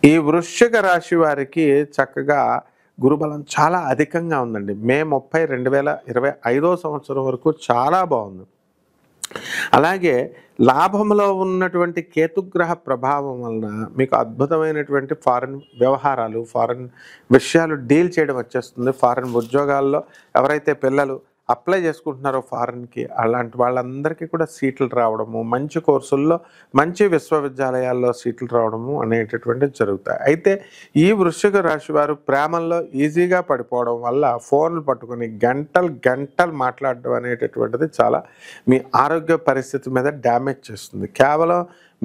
ఈ వృశ్చిక రాశి వారికి చక్కగా గురుబలం చాలా అధికంగా ఉందండి. మే 30, 2025 సంవత్సరం వరకు చాలా బాగుంది. అలాగే లాభంలో ఉన్నటువంటి కేతుగ్రహ ప్రభావం వలన మీకు అద్భుతమైనటువంటి ఫారెన్ వ్యవహారాలు, ఫారెన్ విషయాలు డీల్ చేయడం వచ్చేస్తుంది. ఫారెన్ ఉద్యోగాల్లో ఎవరైతే పిల్లలు అప్లై చేసుకుంటున్నారో ఫారెన్కి, అలాంటి వాళ్ళందరికీ కూడా సీట్లు రావడము, మంచి కోర్సుల్లో మంచి విశ్వవిద్యాలయాల్లో సీట్లు రావడము అనేటటువంటివి జరుగుతాయి. అయితే ఈ వృశ్చిక రాశి వారు ప్రేమల్లో ఈజీగా పడిపోవడం వల్ల ఫోన్లు పట్టుకొని గంటలు మాట్లాడడం అనేటటువంటిది చాలా మీ ఆరోగ్య పరిస్థితి మీద డ్యామేజ్ చేస్తుంది. కేవలం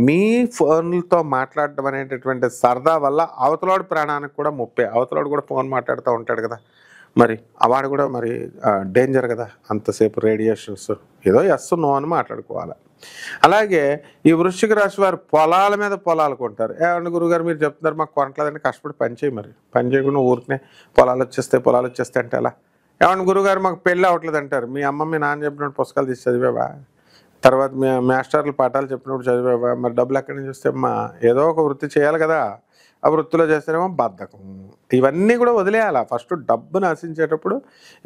మీ ఫోన్లతో మాట్లాడడం అనేటటువంటి సరదా వల్ల అవతలోడి ప్రాణానికి కూడా ముప్పే. అవతలోడు కూడా ఫోన్ మాట్లాడుతూ ఉంటాడు కదా, మరి వాడు కూడా మరి డేంజర్ కదా, అంతసేపు రేడియేషన్స్. ఏదో ఎస్ నో అని మాట్లాడుకోవాలి. అలాగే ఈ వృశ్చిక రాశి వారు పొలాల మీద పొలాలు కొంటారు. ఏమంటే గురుగారు మీరు చెప్తున్నారు మాకు కొనట్లేదని, కష్టపడి పని చేయి. మరి పని చేయకుండా ఊరికనే పొలాలు వచ్చేస్తే అంటే ఎలా? ఏమంటే గురుగారు మాకు పెళ్ళి అవ్వట్లేదు అంటారు. మీ అమ్మ మీ నాన్న చెప్పినప్పుడు పుస్తకాలు తీసి చదివేవా? తర్వాత మీ మాస్టర్లు పాఠాలు చెప్పినప్పుడు చదివేవా? మరి డబ్బులు ఎక్కడి నుంచి వస్తే అమ్మా? ఏదో ఒక వృత్తి చేయాలి కదా, ఆ వృత్తిలో చేస్తేనేమో బద్ధకం. ఇవన్నీ కూడా వదిలేయాలి. ఫస్ట్ డబ్బును ఆశించేటప్పుడు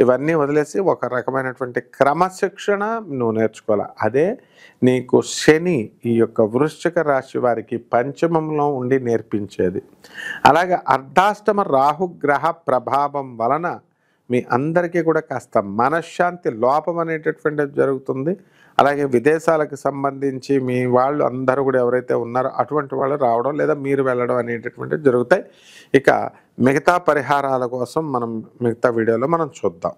ఇవన్నీ వదిలేసి ఒక రకమైనటువంటి క్రమశిక్షణ నువ్వు నేర్చుకోవాలి. అదే నీకు శని ఈ యొక్క వృశ్చిక రాశి వారికి పంచమంలో ఉండి నేర్పించేది. అలాగే అర్ధాష్టమ రాహుగ్రహ ప్రభావం వలన మీ అందరికీ కూడా కాస్త మనశ్శాంతి లోపం అనేటటువంటిది జరుగుతుంది. అలాగే విదేశాలకు సంబంధించి మీ వాళ్ళు అందరూ కూడా ఎవరైతే ఉన్నారో అటువంటి వాళ్ళు రావడం లేదా మీరు వెళ్ళడం అనేటటువంటివి జరుగుతాయి. ఇక మిగతా పరిహారాల కోసం మనం మిగతా వీడియోలో మనం చూద్దాం.